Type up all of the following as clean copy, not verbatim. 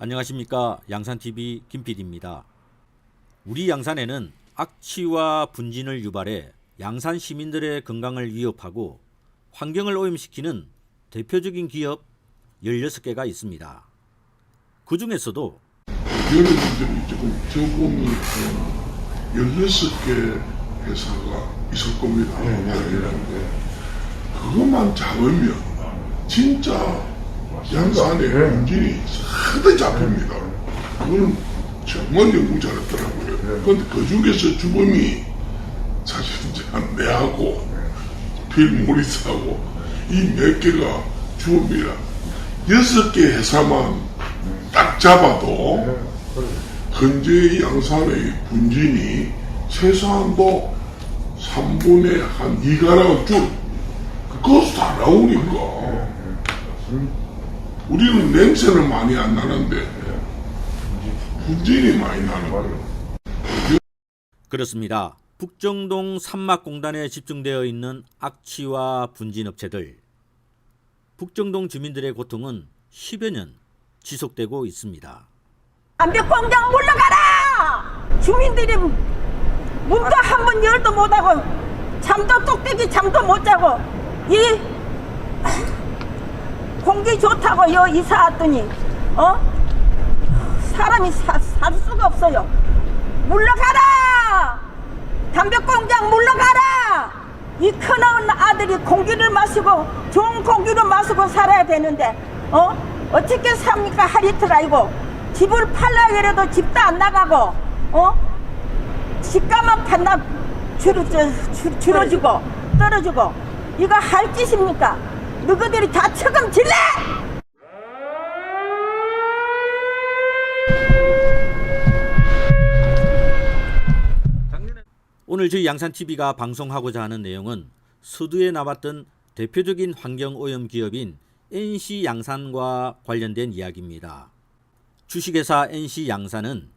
안녕하십니까. 양산TV 김PD입니다. 우리 양산에는 악취와 분진을 유발해 양산 시민들의 건강을 위협하고 환경을 오염시키는 대표적인 기업 16개가 있습니다. 그 중에서도 연예인들이 지금 저공이 16개 회사가 있을 겁니다. 그것만 잡으면 진짜 양산의 분진이 상당히 잡힙니다. 그건 정말 연구 잘했더라고요. 그런데 그 중에서 주범이 사실 이제 내하고 빌 모리스하고 이 몇 개가 주범이라 6개 회사만 딱 잡아도 현재 양산의 분진이 최소한도 3분의 한 2가량 그것도 다 나오니까 우리는 냄새는 많이 안 나는데 분진이 많이 나는 거예요. 그렇습니다. 북정동 산막공단에 집중되어 있는 악취와 분진 업체들. 북정동 주민들의 고통은 10여 년 지속되고 있습니다. 담배공장 물러가라! 주민들이 문도 한 번 열도 못하고 잠도 똑대기 잠도 못 자고 이 공기 좋다고 여 이사 왔더니 사람이 살 수가 없어요. 물러가라! 담배공장 물러가라! 이 큰아은 아들이 공기를 마시고 좋은 공기를 마시고 살아야 되는데 어떻게 삽니까? 하리틀 아니고 집을 팔라 그래도 집도 안 나가고 집값만 판다 줄어지고 떨어지고 이거 할 짓입니까? 너희들이 다 책임질래? 오늘 저희 양산TV가 방송하고자 하는 내용은 서두에 나왔던 대표적인 환경오염 기업인 NC양산과 관련된 이야기입니다. 주식회사 NC양산은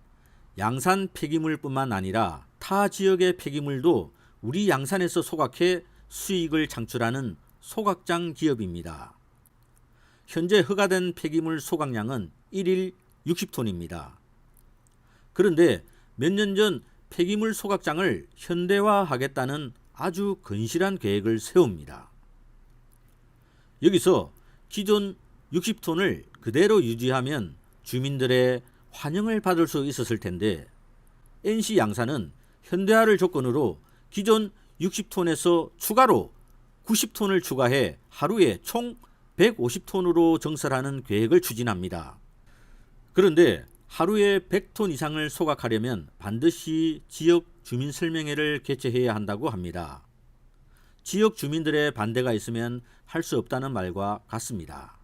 양산 폐기물뿐만 아니라 타 지역의 폐기물도 우리 양산에서 소각해 수익을 창출하는 소각장 기업입니다. 현재 허가된 폐기물 소각량은 1일 60톤입니다. 그런데 몇 년 전 폐기물 소각장을 현대화하겠다는 아주 건실한 계획을 세웁니다. 여기서 기존 60톤을 그대로 유지하면 주민들의 환영을 받을 수 있었을 텐데 NC양산은 현대화를 조건으로 기존 60톤에서 추가로 90톤을 추가해 하루에 총 150톤으로 정설하는 계획을 추진합니다. 그런데 하루에 100톤 이상을 소각하려면 반드시 지역 주민 설명회를 개최해야 한다고 합니다. 지역 주민들의 반대가 있으면 할 수 없다는 말과 같습니다.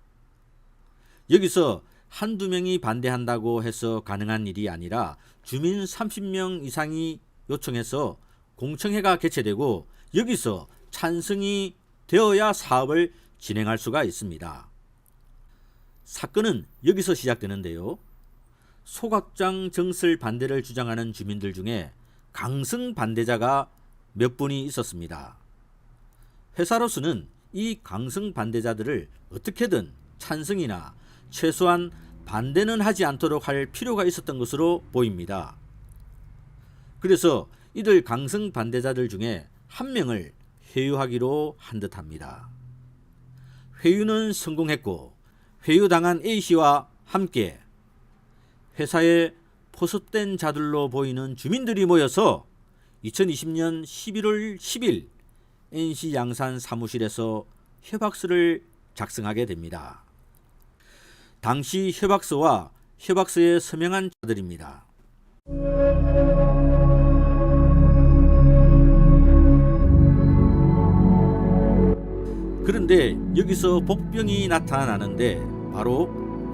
여기서 한두 명이 반대한다고 해서 가능한 일이 아니라 주민 30명 이상이 요청해서 공청회가 개최되고 여기서 찬성이 되어야 사업을 진행할 수가 있습니다. 사건은 여기서 시작되는데요. 소각장 정설 반대를 주장하는 주민들 중에 강성 반대자가 몇 분이 있었습니다. 회사로서는 이 강성 반대자들을 어떻게든 찬성이나 최소한 반대는 하지 않도록 할 필요가 있었던 것으로 보입니다. 그래서 이들 강성 반대자들 중에 한 명을 회유하기로 한 듯합니다. 회유는 성공했고 회유당한 A씨와 함께 회사에 포섭된 자들로 보이는 주민들이 모여서 2020년 11월 10일 NC양산 사무실에서 협약서를 작성하게 됩니다. 당시 협약서와 협약서에 서명한 자들입니다. 그런데 여기서 복병이 나타나는데 바로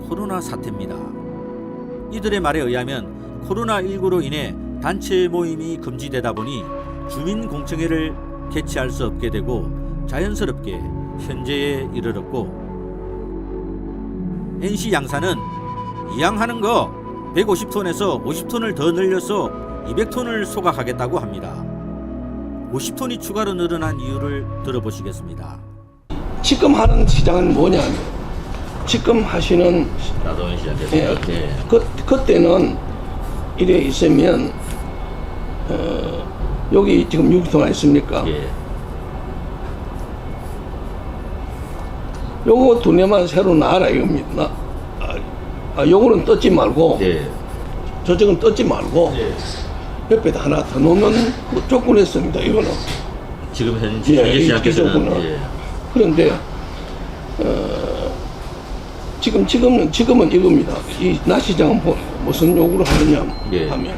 코로나 사태입니다. 이들의 말에 의하면 코로나19로 인해 단체 모임이 금지되다 보니 주민공청회를 개최할 수 없게 되고 자연스럽게 현재에 이르렀고 NC양산은 이왕하는 거 150톤에서 50톤을 더 늘려서 200톤을 소각하겠다고 합니다. 50톤이 추가로 늘어난 이유를 들어보시겠습니다. 지금 하는 시장은 뭐냐면 지금 하시는 나도현 씨한테. 예, 그때는 이래 있으면 여기 지금 6톤 있습니까? 예. 요거 두 개만 새로 놔라 이겁니다. 요거는 뜯지 말고 예. 저쪽은 뜯지 말고 옆에다 하나 더 놓는 조건이 있습니다. 이거는. 지금 현재 예, 이 시장께서는 조건은. 예. 그런데 지금은 이겁니다. 이 나시장은 무슨 요구를 하느냐 예. 하면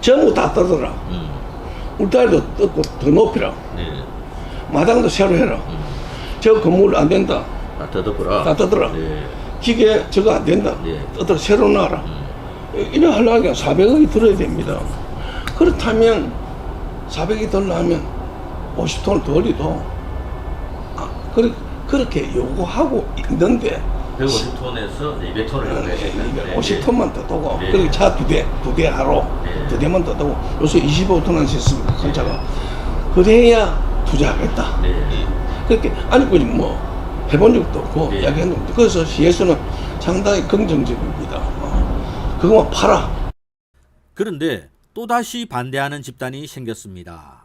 전부 다 뜯어라. 울타리도 뜯고 더 높이라. 예. 마당도 새로 해라. 저 건물 안 된다. 다 뜯어보라. 다 뜯어라. 예. 기계 저거 안 된다. 예. 뜯어 새로 놔라. 이래 하려면 400억이 들어야 됩니다. 그렇다면 400억이 들려면 50톤을 더 올리도 그렇게 요구하고 있는데 150톤에서 200톤을 요구했는데 50톤만 더 두고 네. 그리고 차 두 대 하루 네. 두 대만 더 두고 요새 25톤 안 셌습니다. 큰 차가. 그래야 투자하겠다. 네. 그렇게 아니고 뭐 해본 적도 없고 네. 이야기한 적도 없고 그래서 시에서는 상당히 긍정적입니다. 그거만 팔아. 그런데 또다시 반대하는 집단이 생겼습니다.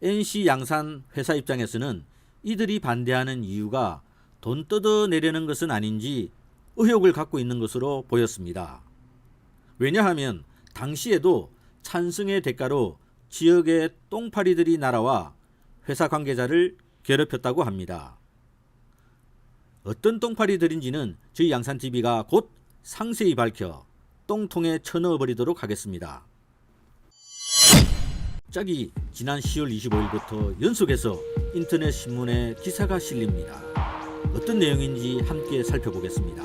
NC 양산 회사 입장에서는 이들이 반대하는 이유가 돈 뜯어내려는 것은 아닌지 의혹을 갖고 있는 것으로 보였습니다. 왜냐하면 당시에도 찬성의 대가로 지역의 똥파리들이 날아와 회사 관계자를 괴롭혔다고 합니다. 어떤 똥파리들인지는 저희 양산TV가 곧 상세히 밝혀 똥통에 쳐넣어버리도록 하겠습니다. 짝이 지난 10월 25일부터 연속해서 인터넷 신문에 기사가 실립니다. 어떤 내용인지 함께 살펴보겠습니다.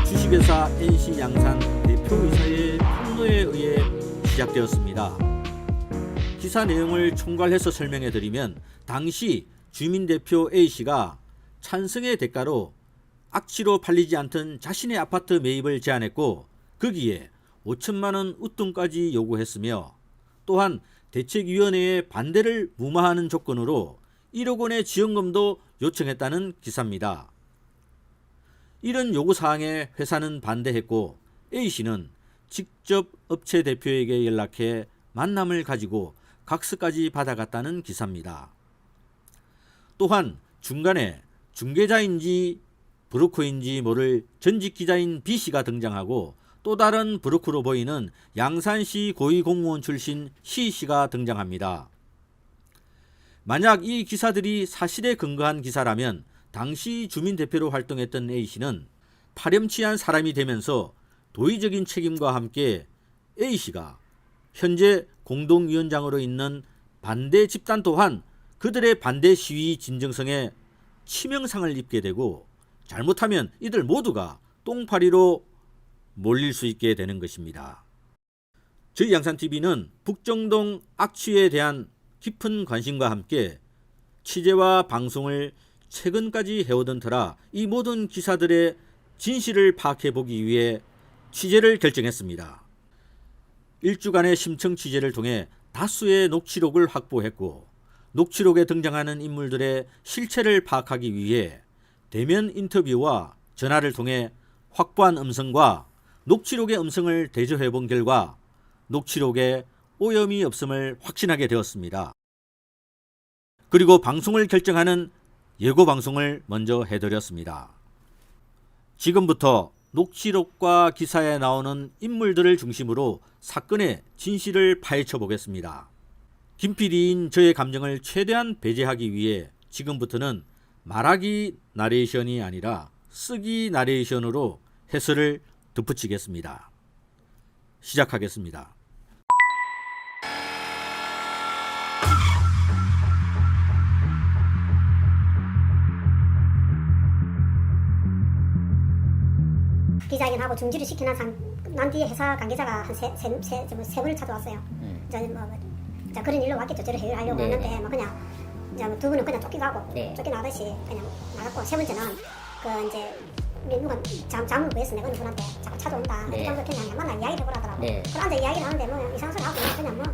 주식회사 NC 양산 대표이사의 폭로에 의해 시작되었습니다. 기사 내용을 총괄해서 설명해 드리면 당시 주민대표 A씨가 찬성의 대가로 악취로 팔리지 않던 자신의 아파트 매입을 제안했고 거기에 5천만 원 웃돈까지 요구했으며 또한 대책위원회의 반대를 무마하는 조건으로 1억 원의 지원금도 요청했다는 기사입니다. 이런 요구사항에 회사는 반대했고 A씨는 직접 업체 대표에게 연락해 만남을 가지고 각서까지 받아갔다는 기사입니다. 또한 중간에 중개자인지 브로커인지 모를 전직 기자인 B씨가 등장하고 또 다른 브로커로 보이는 양산시 고위공무원 출신 C씨가 등장합니다. 만약 이 기사들이 사실에 근거한 기사라면 당시 주민대표로 활동했던 A씨는 파렴치한 사람이 되면서 도의적인 책임과 함께 A씨가 현재 공동위원장으로 있는 반대 집단 또한 그들의 반대 시위 진정성에 치명상을 입게 되고 잘못하면 이들 모두가 똥파리로 몰릴 수 있게 되는 것입니다. 저희 양산TV는 북정동 악취에 대한 깊은 관심과 함께 취재와 방송을 최근까지 해오던 터라 이 모든 기사들의 진실을 파악해보기 위해 취재를 결정했습니다. 일주간의 심층 취재를 통해 다수의 녹취록을 확보했고 녹취록에 등장하는 인물들의 실체를 파악하기 위해 대면 인터뷰와 전화를 통해 확보한 음성과 녹취록의 음성을 대조해본 결과 녹취록에 오염이 없음을 확신하게 되었습니다. 그리고 방송을 결정하는 예고 방송을 먼저 해드렸습니다. 지금부터 녹취록과 기사에 나오는 인물들을 중심으로 사건의 진실을 파헤쳐 보겠습니다. 김 PD인 저의 감정을 최대한 배제하기 위해 지금부터는 말하기 나레이션이 아니라 쓰기 나레이션으로 해설을 덧붙이겠습니다. 시작하겠습니다. 기자회견하고 중지를 시키는 난 뒤에 회사 관계자가 한 세 분을 찾아왔어요. 저는 자 그런 일로 왔겠죠. 저를 해결하려고 했는데 뭐 그냥 이제 뭐 두 분은 그냥 쫓겨가고 쫓겨나듯이 그냥 나갔고 세 번째는 그 이제 우리 누가 자문을 구해서 내가 어느 분한테 자꾸 찾아온다. 어디 가면 그냥 만나 이야기를 해보라더라고. 그 앉아 이야기를 하는데 뭐 이상한 소리 하고 그냥 뭐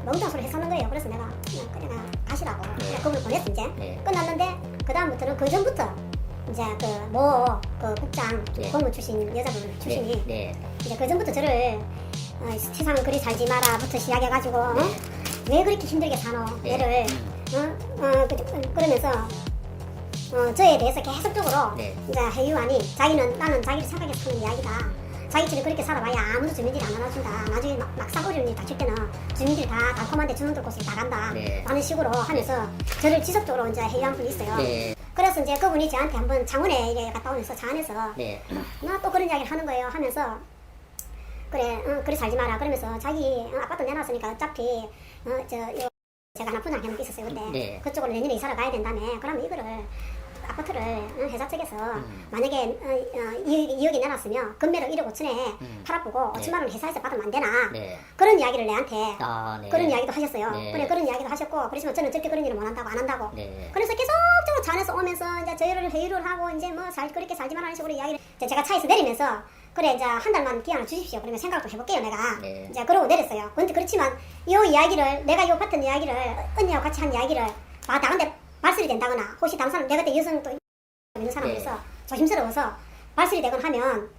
멍청한 소리 해서는 거예요. 그래서 내가 그냥 가시라고 그분을 보냈어 이제. 끝났는데 그 다음부터는 그 전부터 이제 그 국장 공무 출신 여자분 출신이 이제 그 전부터 저를 세상은 그리 살지 마라부터 시작해가지고 왜 그렇게 힘들게 사노 얘를 그러면서 저에 대해서 계속적으로 이제 해유하니 나는 자기를 생각해서 하는 이야기다. 자기들이 그렇게 살아봐야 아무도 주민들이 안 안아준다. 나중에 막상 어려운 일 닥칠 때는 주민들이 다 달콤한데 주민들 곳에 나간다. 라는 식으로 하면서 저를 지속적으로 이제 해유한 분이 있어요. 그래서 이제 그분이 저한테 한번 창원에 이래 갔다 오면서 차 안에서 나 또 그런 이야기를 하는 거예요. 하면서 그래 살지 마라. 그러면서 자기 아파트 내놨으니까 어차피 제가 하나 분양해 놓은 게 있었어요. 그때 그쪽으로 내년에 이사를 가야 된다며. 그러면 이거를 아파트를 회사 측에서 만약에 2억이 내놨으면 금매로 1억 5천에 팔아보고 5천만 원 회사에서 받으면 안 되나 그런 이야기를 내한테 그런 이야기도 하셨어요. 그런 이야기도 하셨고 그렇지만 저는 절대 그런 일을 못 한다고 안 한다고 그래서 계속적으로 차 안에서 오면서 이제 저희를 회유를 하고 이제 뭐 그렇게 살지 말라는 식으로 이야기를 제가 차에서 내리면서 그래 이제 한 달만 기한을 주십시오. 그러면 생각 좀 해볼게요 내가. 이제 그러고 내렸어요. 근데 그렇지만 이 이야기를 내가 이 파트너 이야기를 언니하고 같이 한 이야기를 나한테 발설이 된다거나 혹시 다른 사람 내가 그때 여성 또 있는 사람으로서 조심스러워서 발설이 되거나 하면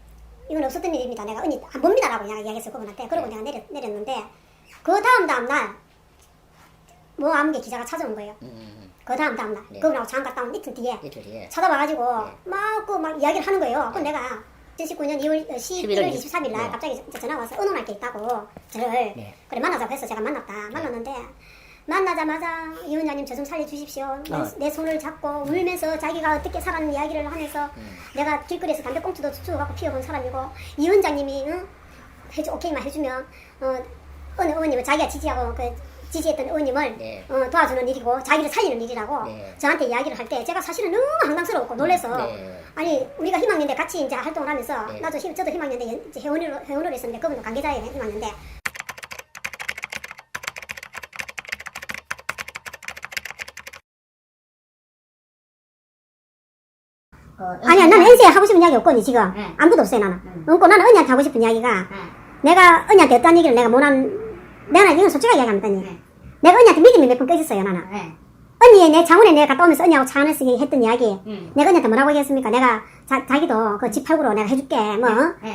이건 없었던 일입니다. 내가 언니 안 봅니다라고 그냥 이야기했을 그분한테. 그러고 내가 내렸는데 그 다음 날 뭐 아무개 기자가 찾아온 거예요. 그 다음 날 그분하고 장 갔다 온 이틀 뒤에 찾아와가지고 막 이야기를 하는 거예요. 그럼 내가 2019년 11월 23일 날 갑자기 전화가 와서 의논할 게 있다고 저를 그래 만나자고 해서 제가 만났는데 만나자마자 이 원장님 저 좀 살려주십시오. 내 손을 잡고 울면서 자기가 어떻게 살았는 이야기를 하면서 내가 길거리에서 담배꽁초도 주워갖고 피워본 사람이고 이 원장님이 오케이만 해주면 어느 의원님을 자기가 지지하고 지지했던 의원님을 도와주는 일이고 자기를 살리는 일이라고 저한테 이야기를 할 때 제가 사실은 너무 황당스러웠고 놀래서 아니 우리가 희망연대 같이 이제 활동을 하면서 저도 희망연대 회원으로 했었는데 그분도 관계자예요. 희망연대. 아니야 나는 NC에 하고 싶은 이야기 없거니 지금 아무것도 없어요 나는. 그러니까 나는 언니한테 하고 싶은 이야기가 내가 언니한테 어떤 얘기를 내가 내가 이건 솔직하게 이야기합니다. 내가 언니한테 믿음이 몇 번 깨졌어요 나는. 언니 내 장원에 내가 갔다 오면서 언니하고 차 안에서 했던 이야기 내가 언니한테 뭐라고 얘기했습니까? 내가 자기도 그 집 팔구로 내가 해줄게 뭐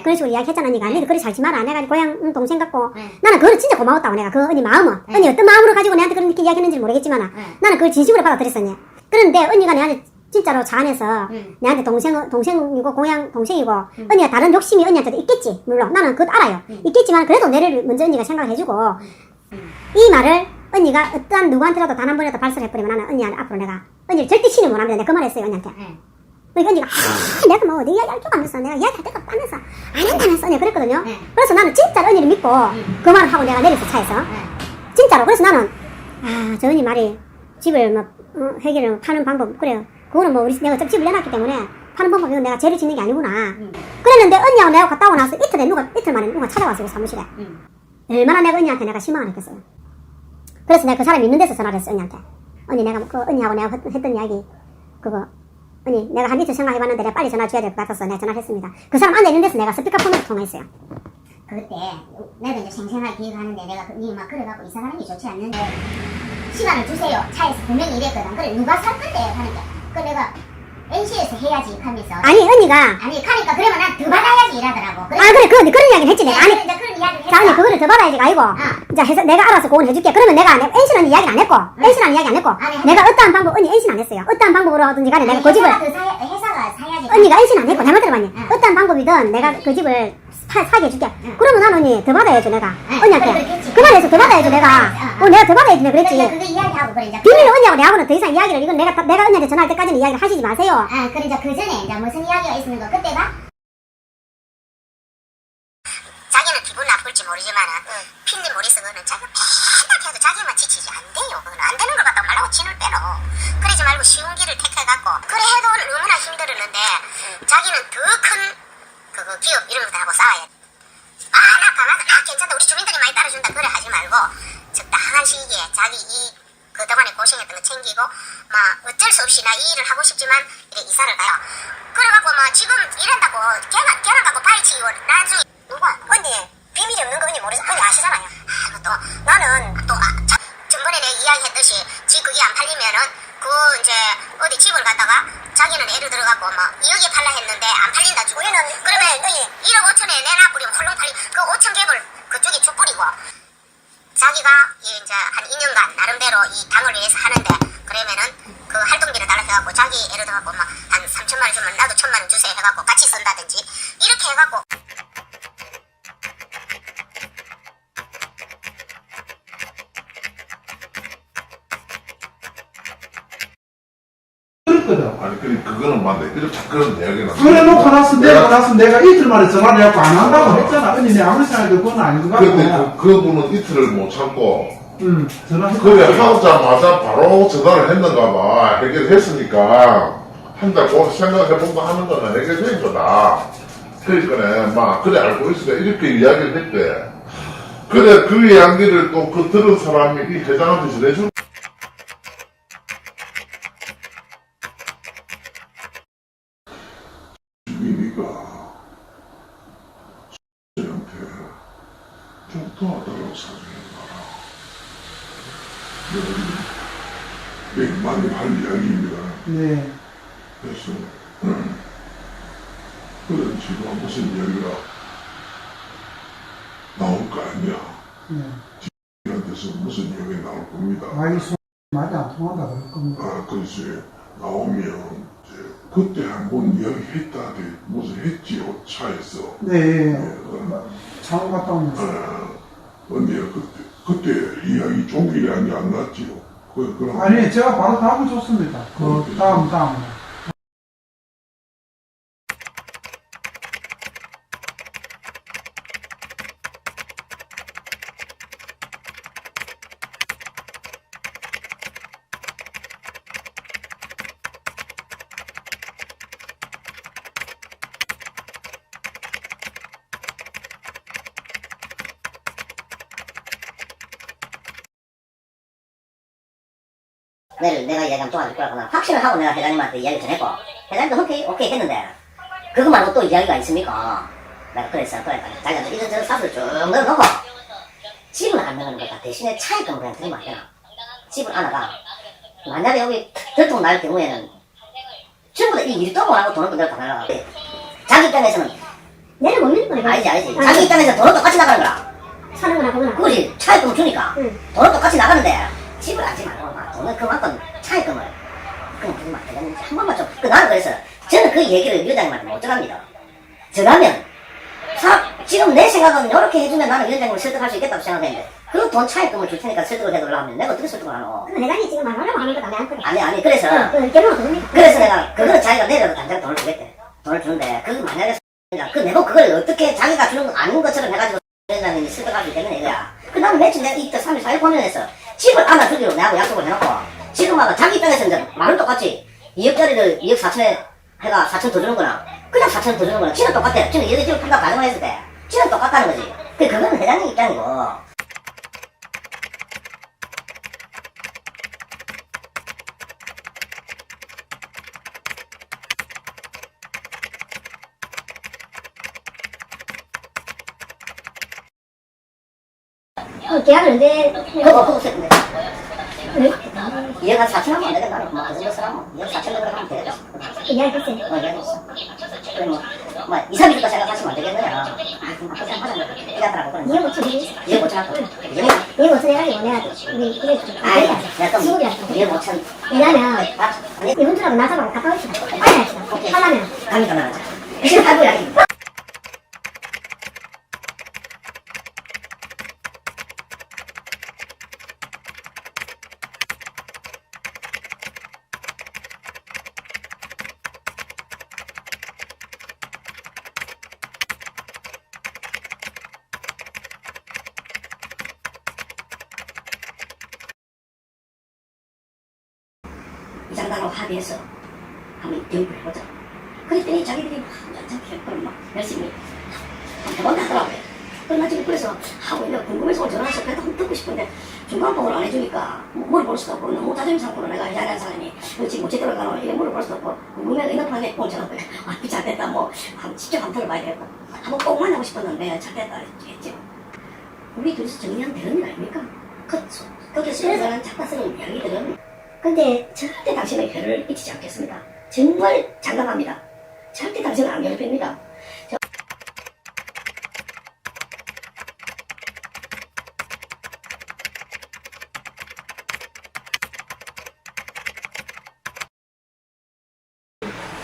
그런 식으로 이야기했잖아. 언니가 너희들 그리 살지 마라. 내가 고향 동생 같고 나는 그거는 진짜 고마웠다고. 내가 그 언니 마음은 언니 어떤 마음으로 가지고 내한테 그렇게 이야기했는지 모르겠지만 나는 그걸 진심으로 받아들였었네. 그런데 언니가 내한테 진짜로 차 안에서 내한테 동생이고 고향 동생이고 언니가 다른 욕심이 언니한테도 있겠지. 물론 나는 그것도 알아요. 있겠지만 그래도 내를 먼저 언니가 생각을 해주고 이 말을 언니가 어떠한 누구한테라도 단 한 번이라도 발설해버리면 나는 언니한테 앞으로 내가 언니를 절대 신임 못합니다. 내가 그 말 했어요 언니한테. 그러니까 언니가 내가 뭐 네 이야기 할 줄 알면서 내가 이야기할 데가 없다면서 안 한다면서 언니가 그랬거든요. 그래서 나는 진짜로 언니를 믿고 그 말을 하고 내가 내렸어 차에서. 진짜로. 그래서 나는 저 언니 말이 집을 뭐 해결을 파는 방법 그래요. 그거는 뭐 내가 집을 내놨기 때문에 파는 방법은 내가 죄를 짓는 게 아니구나. 그랬는데 언니하고 내가 갔다 오고 나서 이틀 만에 누가 찾아왔어요 사무실에. 얼마나 내가 언니한테 내가 실망을 했겠어요. 그래서 내가 그 사람이 있는 데서 전화를 했어 언니한테. 언니 내가 그 언니하고 내가 했던 이야기 그거 언니 내가 한 이틀 생각해봤는데 내가 빨리 전화 줘야 될 것 같아서 내가 전화를 했습니다. 그 사람 앉아 있는 데서 내가 스피커폰으로 통화했어요. 그때 나도 이제 생생하게 기억하는데 내가 막 그래갖고 이사 가는 게 좋지 않는데 시간을 주세요. 차에서 분명히 이랬거든. 그래 누가 살 건데 하는데 그 내가 NC에서 해야지 하면서 아니 언니가 아니 가니까 그러면 난 더 받아야지 이러더라고. 그래 그런 이야기를 했지 내가. 아니 이제 그런 이야기를 자 언니 했어. 그거를 더 받아야지가 아니고 이제 해서 내가 알아서 그건 해줄게. 그러면 내가 NC는 이야기를 안 했고 NC는 이야기 안 했고 아니, 내가 어떠한 방법 언니 NC는 안 했어요. 어떠한 방법으로 하든지 간에 내가 그 집을 회사가 사야지. 언니가 NC는 안 했고 잘못 들어봤니? 어떠한 방법이든 내가 그 집을 사게 해줄게. 그러면 난 언니 더 받아야죠 내가 언니한테. 그렇겠지. 그 말에서 더 받아야죠 내가. 내가 더 받아야지 내가 그랬지. 그래 이야기하고 그래 이제 비밀 언니하고 내하고는 더 이상 이야기를 이건 내가 언니한테 전화할 때까지는 이야기를 하시지 마세요. 그래 이제 그 전에 이제 무슨 이야기가 있었는 거 그때가 자기는 기분 나쁠지 모르지만은 핀들 머릿속에는 자기가 맨날 해도 자기만 지치지 안 돼요. 그건 안 되는 걸 갖다가 말라고 진을 빼로 그러지 말고 쉬운 길을 택해갖고 그래 해도 너무나 힘들었는데 자기는 더 큰 그거 기업 이런 것도 하고 싸워야 돼. 나 가만히 괜찮다 우리 주민들이 많이 따라준다 그래 하지 말고 적당한 시기에 자기 이 그동안에 고생했던 거 챙기고 막 어쩔 수 없이 나 이 일을 하고 싶지만 이래 이사를 가요. 그래갖고 막 지금 일한다고 계란 갖고 파헤치고 나중에 누가 언니 비밀이 없는 거 언니 언니 아시잖아요. 또 나는 또 전번에 내가 이야기했듯이 지 그게 안 팔리면은 그 이제 어디 집을 갖다가 자기는 애를 들어가고 막 2억에 팔라 했는데 안 팔린다 주고 그러면 1억 5천에 내놔버리면 홀렁 팔리 그 5천 갭을 그쪽에 줘버리고 자기가 이제 한 2년간 나름대로 이 당을 위해서 하는데 그러면은 그 활동비를 달라 해갖고 자기 예를 들어갖고 막 한 3천만 원 주면 나도 1천만 원 주세요 해갖고 같이 쓴다든지 이렇게 해갖고 그랬거든. 아니 그거는 맞네. 이렇게 그런 이야기는 그래 놓고 나서 내가 이틀 만에 전화를 해갖고 안 한다고 했잖아. 언니 내 아무리 생각해도 그건 아닌 것 근데 같고. 그분은 이틀을 못 참고 전화했다. 그래 하자마자 바로 전화를 했는가 봐. 해결했으니까 한 달 생각해본다 하는 거는 해결된 거다. 그러니까 막 그래 알고 있으니까 이렇게 이야기를 했대. 그래 그 이야기를 또 그 들은 사람이 이 회장한테 전해준 주민이가 저한테 좀 도와달라고 사주는 거라. 내가 많이 할 이야기입니다. 네. 그래서 그런 지금 무슨 이야기가 나올 거 아니야. 한테서 무슨 이야기 나올 겁니다. 아이 말이 안 통한다 그럴 겁니다. 그래서 나오면 이제 그때 한번 이야기했다 무슨 했지요 차에서. 네. 창원 갔다 오면서. 언니가 그때 이야기 종길이 안 났지요. 그럼 아니 제가 바로 답을 줬습니다. 그 다음. 내가 이야기하면 도와줄 거라고 확신을 하고 내가 회장님한테 이야기 전했고 회장님도 오케이 했는데 그거 말고 또 이야기가 있습니까? 내가 그랬어 자기가 이런저런 사수를 쭉 넣어놓고 집을 안 넣는 거다 대신에 차익금 그냥 드리면 안 되나 집을 안아가 만약에 여기 들통 날 경우에는 전부 다 이 일도 못하고 돈을 그대로 다 날라가 자기 입장에서는 내를 못 믿는 거야. 알지 자기 입장에서 돈은 똑같이 나가는 거라 사는 거나 그거나. 그거지 차익금을 주니까 돈은 똑같이 나가는데 집을 알지 말고 돈을 그만큼 차익금을 그냥 주면 안 되겠는지 한 번만 좀 나는 그래서 저는 그 얘기를 위원장님한테 못 전합니다. 저라면 지금 내 생각은 이렇게 해주면 나는 위원장님을 설득할 수 있겠다고 생각했는데 그 돈 차익금을 줄 테니까 설득을 해달라고 하면 내가 어떻게 설득을 하노? 그럼 회장이 지금 말하려고 하는 거다 내한테. 아니 그래서 결론은 그겁니다. 그래서 내가 그거는 자기가 내려도 당장 돈을 주겠대. 돈을 주는데 그 만약에 그 내가 그걸 어떻게 자기가 주는 거 아닌 것처럼 해가지고 위원장님이 설득할 수 있겠는 얘기야. 그 나는 며칠 내가 이때 3일 4일 보면서 집을 안아주기로 내하고 약속을 해놓고 지금 아마 자기 입장에서 이제 말은 똑같지 2억짜리를 2억 4천에 해가 4천 더 주는구나 그냥 4천 더 주는구나 지는 똑같아 지는 얘들 집을 판다 가정을 했을 때 지는 똑같다는 거지 그거는 회장님 입장이고 계약을 언제 그거 없었는데. 얘가 4천 하면 안 되겠다. 뭐, 그 정도 쓰라면. 얘가 4천 정도 하면 되겠다. 이야기했어요. 이야기했어. 그래, 뭐, 2, 3일 있다 생각하시면 안 되겠느냐. 그 생각하자면, 얘기하더라고. 그래. 이해 못 하겠어. 이해 못 하겠다. 이해 못 해가지고 내가 우리 그래 좀 아니, 내가 또 친구들한테 이해 못 한. 왜냐면 아니, 이분들하고 나서하고 가까워지다. 빨리 합시다. 하려면 감이 더 나가자. 지금 하고 이야기. 이 장단으로 합의해서 한번 교육을 해보자. 그랬더니 자기들이 막 열심히 해본다 하더라고요. 나중에 그래서 하고 있는데 궁금해서 전화해서 그래도 한번 듣고 싶은데 중간봉을 안 해주니까 물어볼 수도 없고 너무 자존심 상고로 내가 이야기한 사람이 지금 못 제대로 이래 물어볼 수도 없고 궁금해서 인터넷에 전화 잘 됐다 뭐 직접 한번 들어봐야 되겠다. 한번 꼭 만나고 싶었는데 잘 됐다 했죠. 우리 둘이서 정리하면 되는 일 아닙니까? 거기서 저는 작가스러운 이야기들은 근데 절대 당신의 혀를 잊지 않겠습니다. 정말 장담합니다. 절대 당신을 안 괴롭힙니다.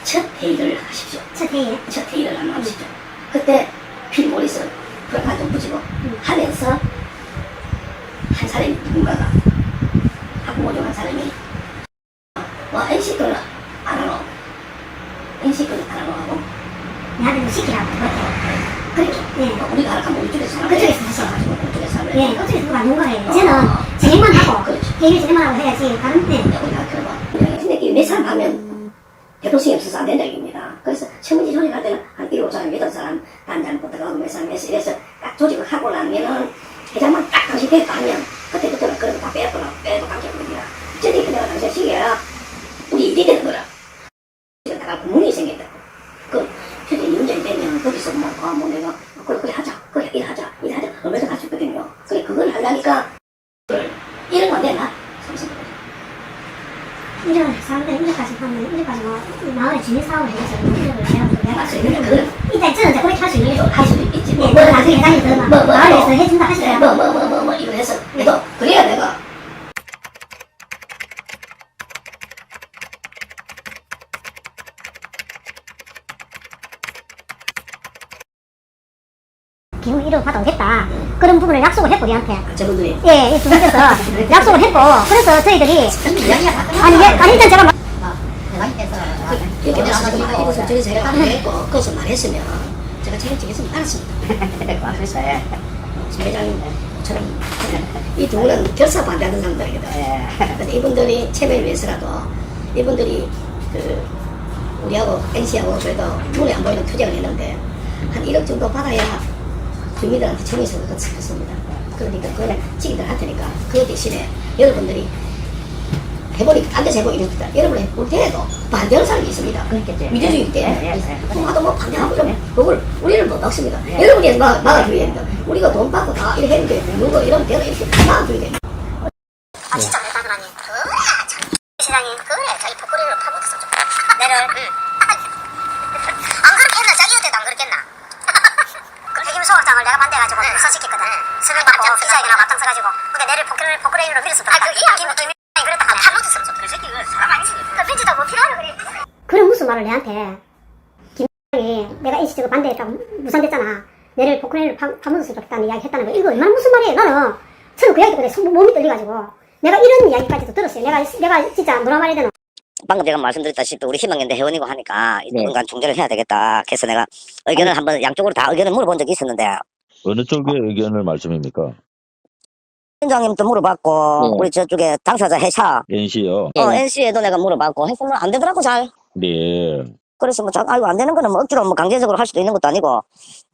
첫 회의를 하십시오. 첫 회의. 첫 회의를 한번 하십시오. 그때 필 모리스 프라칸 좀 붙이고 하면서 한 사람이 누군가가 학부모중 한 사람이 NC 거는 안 하노. NC 거는 안 하노 하고 나한테 시키라고. 그렇게 예. 우리가 알아가면 우리 쪽에서 사람 그쪽에서 하시고. 그쪽에서 사람 예, 어떻게 누가 누가 해요. 저는 진행만 하고 그렇지. 회의를 진행만 하고 해야지 다른 데 우리가 그러면 근데 이게 몇 사람 하면 대통령이 없어서 안 된다 얘기입니다. 그래서 청문지 조직할 때는 한 7, 5사람, 8사람 단장부터 가고 몇 사람 해서 이래서 딱 조직을 하고 나면은 회장만 딱 당신 됐다 하면 그때부터는 그런 거 다 빼고 당겨버립니다. 저기 그대가 당신 시기야 우리 일이 되는 거라. 나가 구멍이 생겼다. 저기 문제이 되면 거기서 뭐 내가 그래 하자. 그래 일하자. 얼마나 갈 수 있거든요. 그래 그걸 하려니까 이런 건 되나? 이런 사람들 이렇게까지 하면 이렇게까지 뭐 마을에 주민 사업을 해서 이런 내가 맞습니다. 그건 일단 저는 이제 그렇게 할 수 있는 게 할 수도 있지. 네, 뭐 나중에 회장이 더 마을에서 해준다 하시더라고. 뭐 이거 해서 해도 그래야 내가 기후 이름 받아 오겠다. 그런 부분을 약속을 했고 우리한테. 저분들이 예, 두 분께서 약속을 했고 그래서 저희들이 아니 일단 제가 이렇게 돼서 이것을 저리 제가 했고 그것을 말했으면 제가 책임지겠으면 알았습니다. 글쎄. 회장님처럼 이 두 분은 결사 반대하는 사람들이거든. 근데 이분들이 체면을 위해서라도 이분들이 우리하고 NC하고 그래도 눈에 안 보이는 투쟁을 했는데 한 1억 정도 받아야 주민들한테 정의성을 얻습니다. 그러니까 그걸 지기들 할 테니까 그 대신에 여러분들이 해보니까 딴 데서 해보기 이랬다. 여러분이 볼 때에도 반대하는 사람이 있습니다. 그렇겠지. 미래주의 때 나도 뭐 반대하고 그러면 그걸 우리는 못 막습니다. 여러분이 막아줘야 됩니다. 우리가 돈 받고 다 이렇게 했는데 누구 이러면 내가 이렇게 막아줘야 됩니다. 아 진짜 대단하니 그래 참 세상에 그래 자기 복거리를 파묻어서 좀 내를 안 그렇게 했나 자기한테도 안 그렇겠나 그 폐기물 소각장을 내가 반대해가지고 부서시켰거든 서명 받고 기자회견하고 앞장 서가지고 근데 내를 복거리로 밀어서 그 김이 그랬다 하네 파묻었어 그 새끼 그 사람 아니지 그 빈지도 뭐 필요하러 그래 그런 무슨 말을 내한테 김이 내가 NC적으로 반대했다고 무산됐잖아. 내를 포크레인으로 파묻었으면 좋겠다는 이야기 했다는 거. 이거 얼마나 무슨 말이에요. 나는 저는 그 이야기 때문에 몸이 떨려가지고 내가 이런 이야기까지도 들었어요. 내가 진짜 뭐라 말해야 되나. 방금 제가 말씀드렸다시피 우리 희망연대 회원이고 하니까 네. 인간 총재를 해야 되겠다. 그래서 내가 의견을 한번 양쪽으로 다 의견을 물어본 적이 있었는데 어느 쪽의 의견을 말씀입니까? 위원장님도 물어봤고 네. 우리 저쪽에 당사자 회사 NC요. NC에도 내가 물어봤고 했으면 안 되더라고 잘. 네. 그래서 뭐 아이고 안 되는 거는 뭐 억지로 뭐 강제적으로 할 수도 있는 것도 아니고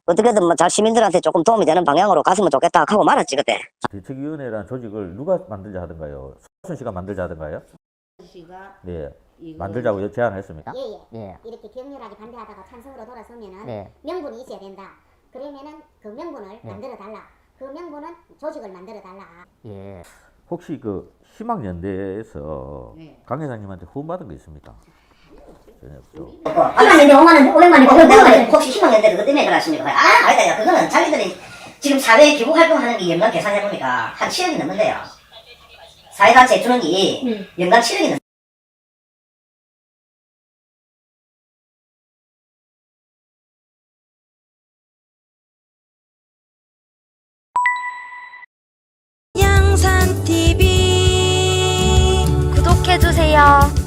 어떻게든 뭐 잘 시민들한테 조금 도움이 되는 방향으로 갔으면 좋겠다 하고 말았지 그때. 대책위원회라는 조직을 누가 만들자 하던가요? 손 씨가 만들자 하던가요? 네. 만들자고 제안을 했습니까? 예. 이렇게 격렬하게 반대하다가 찬성으로 돌아서면은 네. 명분이 있어야 된다. 그러면은 그 명분을 만들어 달라. 그 명분은 조직을 만들어 달라. 예. 혹시 그 희망연대에서 강 회장님한테 후원받은 거 있습니까? 전혀 없죠. 아까 500만이 혹시 희망연대 그것 때문에 그러십니까? 아니다. 그거는 자기들이 지금 사회 기부 활동하는 게 연간 계산해보니까 한 7억이 넘는데요. 사회단체 주는 게 연간 7억이 넘는데요. 양산TV 구독해주세요.